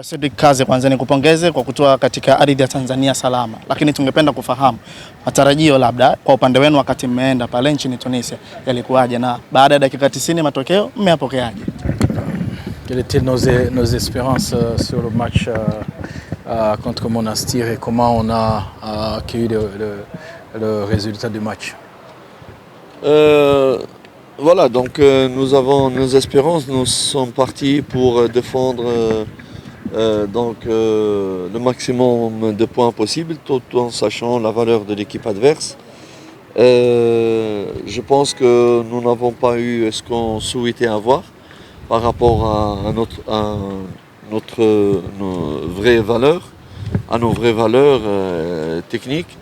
Cedric Kaze, kwanza nikupongeze kwa kutoa katika ardhi ya Tanzania salama, lakini tungependa kufahamu matarajio labda kwa upande wenu wakati mmeenda pale nchini Tunisia yalikuwaje, na baada ya dakika 90 matokeo mmeyapokeaje? Quelles étaient nos espérances sur le match contre Monastir et comment on a accueilli le résultat du match? Voilà, donc nous avons nos espérances, nous sommes partis pour défendre le maximum de points possible tout en sachant la valeur de l'équipe adverse. Je pense que nous n'avons pas eu ce qu'on souhaitait avoir par rapport à nos vraies valeurs techniques.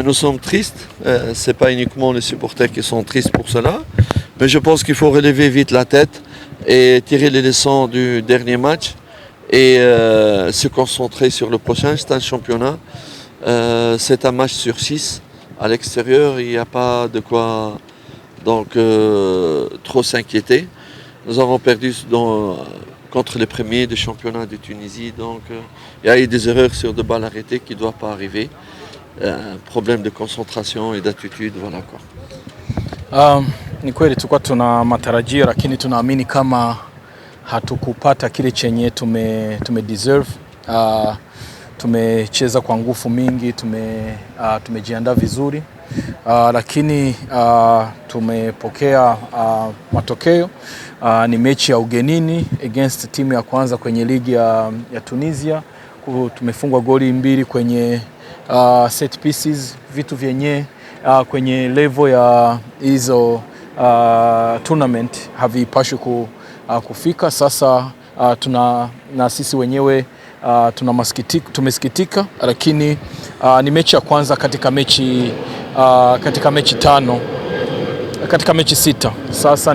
Nous sommes tristes, ce n'est pas uniquement les supporters qui sont tristes pour cela, mais je pense qu'il faut relever vite la tête et tirer les leçons du dernier match et se concentrer sur le prochain. C'est un championnat, c'est un match sur 6 à l'extérieur, il n'y a pas de quoi trop s'inquiéter. Nous avons perdu contre les premiers du championnat de Tunisie, donc il y a eu des erreurs sur de balles arrêtées qui ne doivent pas arriver. Un problème de concentration et d'attitude, voilà quoi. Ni kweli tulikuwa tuna matarajio, lakini tunaamini kama hatukupata kile chenye tume deserve. Tumecheza kwa nguvu mingi, tumejiandaa vizuri, lakini tumepokea matokeo. Ni mechi ya ugenini against timu ya kwanza kwenye ligi ya Tunisia. Tumefungwa goli 2 kwenye set pieces, vitu vyenye kwenye level ya hizo tournament havipaswi kufika. Sasa na sisi wenyewe tumesikitika, lakini ni mechi ya kwanza katika mechi 5, katika mechi 6. Sasa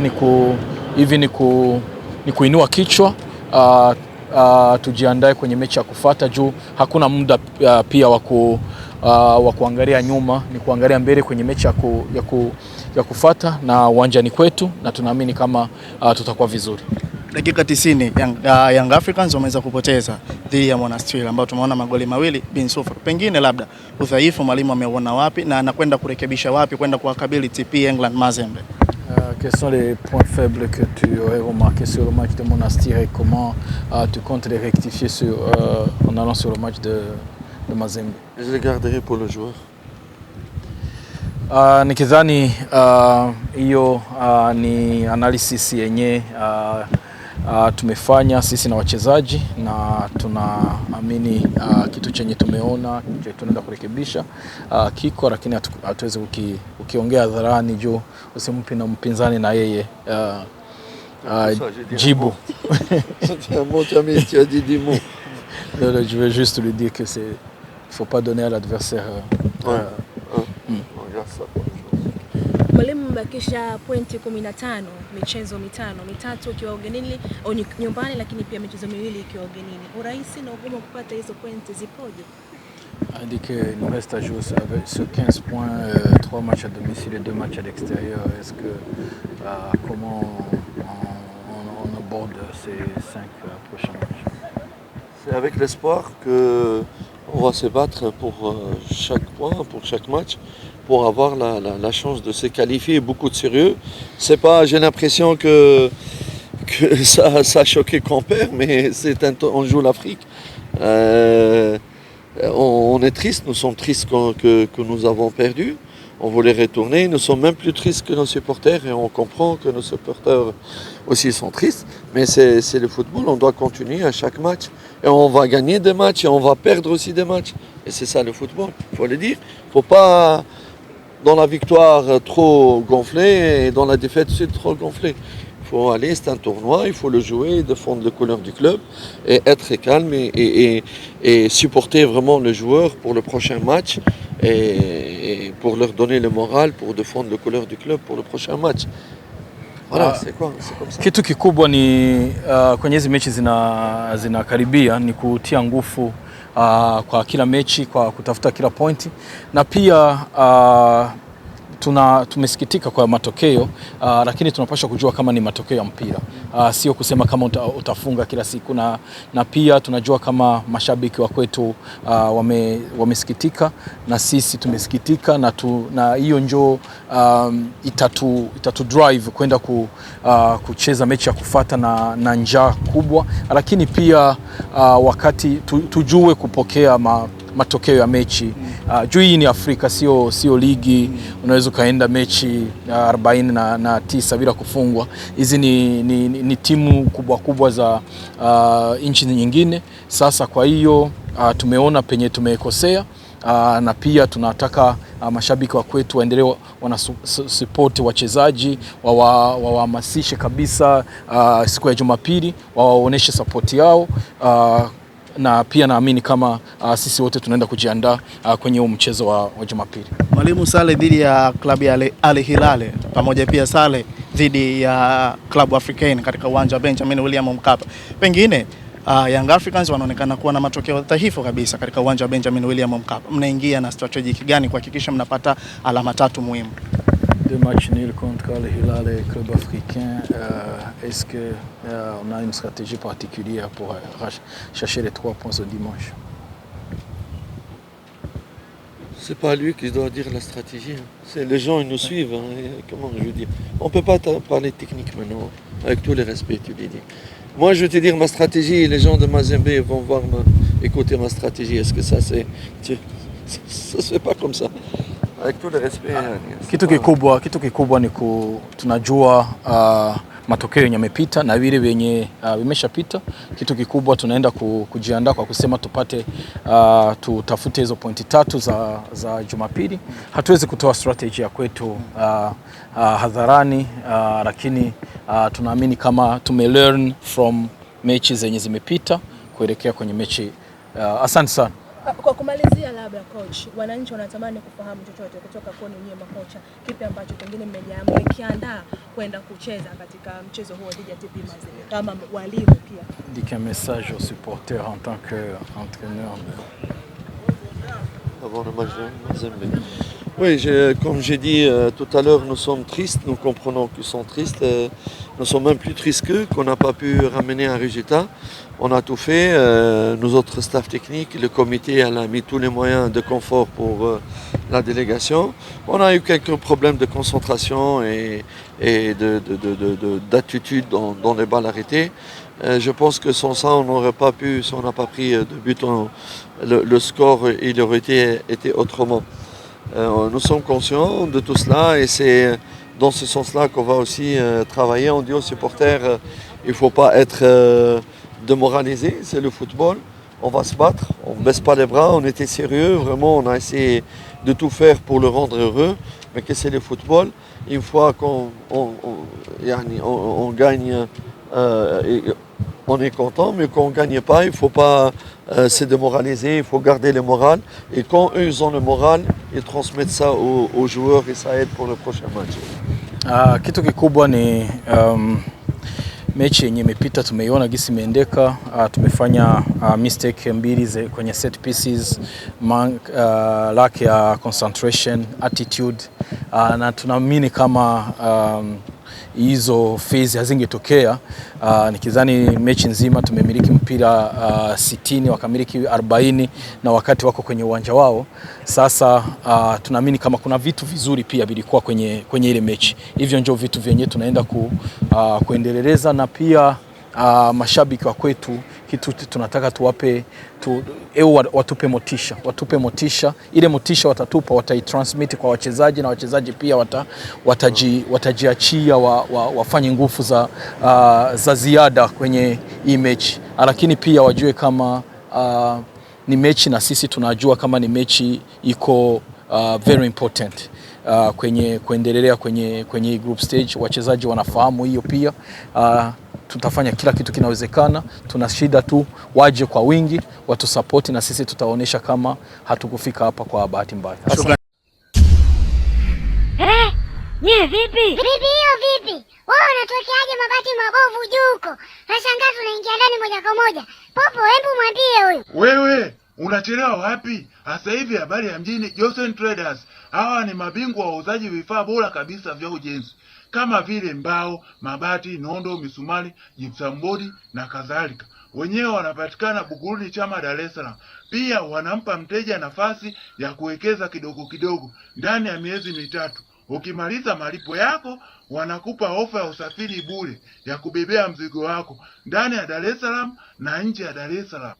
ni kuinua kichwa, tujiandae kwenye mechi ya kufuata juu hakuna muda pia wa kuangalia nyuma, ni kuangalia mbele kwenye mechi ya kufuata, na uwanjani kwetu, na tunaamini kama tutakuwa vizuri. Dakika 90 Young Africans wameweza kupoteza dhidi ya Monastir ambao tumeona magoli 2 bin sufuri. Pengine labda udhaifu mwalimu ameona wapi na anakwenda kurekebisha wapi kwenda kuwakabili TP England Mazembe? Quels sont les points faibles que tu aurais remarqués sur le match de Monastir et comment tu comptes les rectifier en allant sur le match de Mazembe? Je les garderai pour le joueur. Nikidhani hiyo ni analysis yenye tumefanya sisi na wachezaji, na tunaamini kitu chenye tumeona tunaenda kurekebisha kiko, lakini hatuwezi ukiongea hadharani juu usimpi na mpinzani na yeye jibu. Tu as dit 10 mots. Je veux juste lui dire que faut pas donner à l'adversaire. Mwalimu mbakisha pointi 15, michezo 5, 3 ikiwa ugenini au nyumbani, lakini pia michezo 2 ikiwa ugenini. Urahisi na ugumu kupata hizo pointi zipoje? On dit qu'il nous reste à jouer sur 15 points, 3 matchs à domicile et 2 matchs à l'extérieur. Est-ce que comment on aborde ces 5 prochains matchs? C'est avec l'espoir que on va se battre pour chaque point, pour chaque match, pour avoir la chance de se qualifier. Beaucoup de sérieux. C'est pas, j'ai l'impression que ça a choqué qu'on perd, mais on joue l'Afrique. On est triste, nous sommes tristes que nous avons perdu. On voulait retourner, nous sommes même plus tristes que nos supporters et on comprend que nos supporters aussi sont tristes. Mais c'est le football, on doit continuer à chaque match. Et on va gagner des matchs et on va perdre aussi des matchs. Et c'est ça le football, il faut le dire. Il ne faut pas, dans la victoire, trop gonfler et dans la défaite, c'est trop gonfler. Il faut aller, c'est un tournoi, il faut le jouer, défendre les couleurs du club et être calme et supporter vraiment le joueur pour le prochain match et pour leur donner le moral pour défendre les couleurs du club pour le prochain match. Voilà, c'est comme ça. Kitu kikubwa ni kwenye hizi mechi zinakaribia ni kutia nguvu kwa kila mechi, kwa kutafuta kila pointi, na pia tumesikitika kwa matokeo, lakini tunapaswa kujua kama ni matokeo ya mpira, sio kusema kama utafunga kila siku, na pia tunajua kama mashabiki wa kwetu wamesikitika na sisi tumesikitika, na hiyo njoo itatu drive kwenda kucheza mechi ya kufuata na njaa kubwa, lakini pia wakati tujue kupokea matokeo ya mechi. Juu hii ni Afrika, sio ligi. Unaweza kaenda mechi 49 bila kufungwa. Hizi ni timu kubwa za nchi nyingine. Sasa kwa hiyo tumeona penye tumekosea, na pia tunataka mashabiki wa kwetu waendelee support wachezaji, wahamasishe kabisa siku ya Jumapili, waoneshe support yao, na pia naamini kama sisi wote tunaenda kujiandaa kwenye huu mchezo wa Jumapili. Mwalimu, sale dhidi ya klabu ya Al Hilal pamoja pia sale dhidi ya klabu Africain katika uwanja wa Benjamin William Mkapa. Pengine Young Africans wanaonekana kuwa na matokeo dhaifu kabisa katika uwanja wa Benjamin William Mkapa. Mnaingia na strategy gani kuhakikisha mnapata alama 3 muhimu? Deux matchs nuls contre Al Hilal et Club Africain. Est-ce que on a une stratégie particulière pour chercher les 3 points ce dimanche? C'est pas lui qui doit dire la stratégie. C'est les gens, ils nous suivent. Comment je veux dire? On peut pas parler technique maintenant, avec tous les respects, tu l'as dit. Moi, je vais te dire ma stratégie, et les gens de Mazembe vont écouter ma stratégie. Est-ce que ça c'est... Ça se fait pas comme ça. Avec tout le respect. Kitu kikubwa ni tunajua matokeo yamepita na vile vyenye vimeshapita. Kitu kikubwa tunaenda kujiandaa kwa kusema tutafute hizo pointi 3 za Jumapili. Hatuwezi kutoa strategy ya kwetu hadharani, lakini tunaamini kama tumelearn from mechi zenye zimepita kuelekea kwenye mechi. Asante sana. Kwa kumalizia, labda coach, wananchi wanatamani kufahamu chochote kutoka kwenu nyinyi makocha, kipi ambacho pengine mmekiandaa kwenda kucheza katika mchezo huo dhidi ya TP Mazembe kama walimu pia? Dis un message aux supporters en tant qu'entraîneur. Avant le match de Mazembe. Oui, comme j'ai dit tout à l'heure, nous sommes tristes, nous comprenons qu'ils sont tristes. Nous sommes même plus tristes qu'eux, qu'on n'a pas pu ramener un résultat. On a tout fait, nous autres staff techniques, le comité a mis tous les moyens de confort pour la délégation. On a eu quelques problèmes de concentration et d'attitude dans les balles arrêtées. Je pense que sans ça, on n'aurait pas pu, si on n'a pas pris de but, le score il aurait été autrement. Nous sommes conscients de tout cela et c'est dans ce sens-là qu'on va aussi travailler. On dit aux supporters, il ne faut pas être démoralisé, c'est le football. On va se battre, on ne baisse pas les bras, on était sérieux, vraiment on a essayé de tout faire pour le rendre heureux, mais que c'est le football. Une fois qu'on gagne, on est content, mais quand on ne gagne pas, il ne faut pas se démoraliser, il faut garder le moral. Et quand eux ils ont le moral, ils transmettent ça aux joueurs et ça aide pour le prochain match. Kitu kikubwa ni mechi yenye imepita tumeiona gisi imeendeka. Tumefanya mistake mbili kwenye set pieces, lack ya concentration, attitude, na tunaamini kama hizo phase hazingetokea. Nikizani mechi nzima tumemiliki mpira 60, wakamiliki 40 na wakati wako kwenye uwanja wao. Sasa tunaamini kama kuna vitu vizuri pia vilikuwa kwenye ile mechi. Hivyo ndio vitu vyenye tunaenda kuendeleza, na pia mashabiki wa kwetu kitu tunataka tuwape watupe motisha. Ile motisha watatupa, wataitransmit kwa wachezaji, na wachezaji pia watajiachia wafanye nguvu za ziada kwenye hii mechi. Lakini pia wajue kama ni mechi, na sisi tunajua kama ni mechi iko very important kwenye kuendelea kwenye group stage. Wachezaji wanafahamu hiyo pia. Tutafanya kila kitu kinawezekana. Tuna shida tu waje kwa wingi, watu support, na sisi tutaonesha kama hatukufika hapa kwa bahati mbaya. Nye vipi? Vipi? Wao wanatokeaje mabati mabovu juu huko? Nashangaa tunaingia ndani moja kwa moja. Popo, hebu mwambie huyu. Wewe, Unachelewa wapi? Sasa hivi habari ya mjini, Johnson Traders. Hawa ni mabingwa wa uuzaji vifaa bora kabisa vya ujenzi kama vile mbao, mabati, nondo, misumari, gypsum board na kadhalika. Wenyewe wanapatikana Buguruni Chama, Dar es Salaam. Pia wanampa mteja nafasi ya kuwekeza kidogo kidogo ndani ya miezi mitatu. Ukimaliza malipo yako, wanakupa ofa ya usafiri bure ya kubebea mzigo wako ndani ya Dar es Salaam na nje ya Dar es Salaam.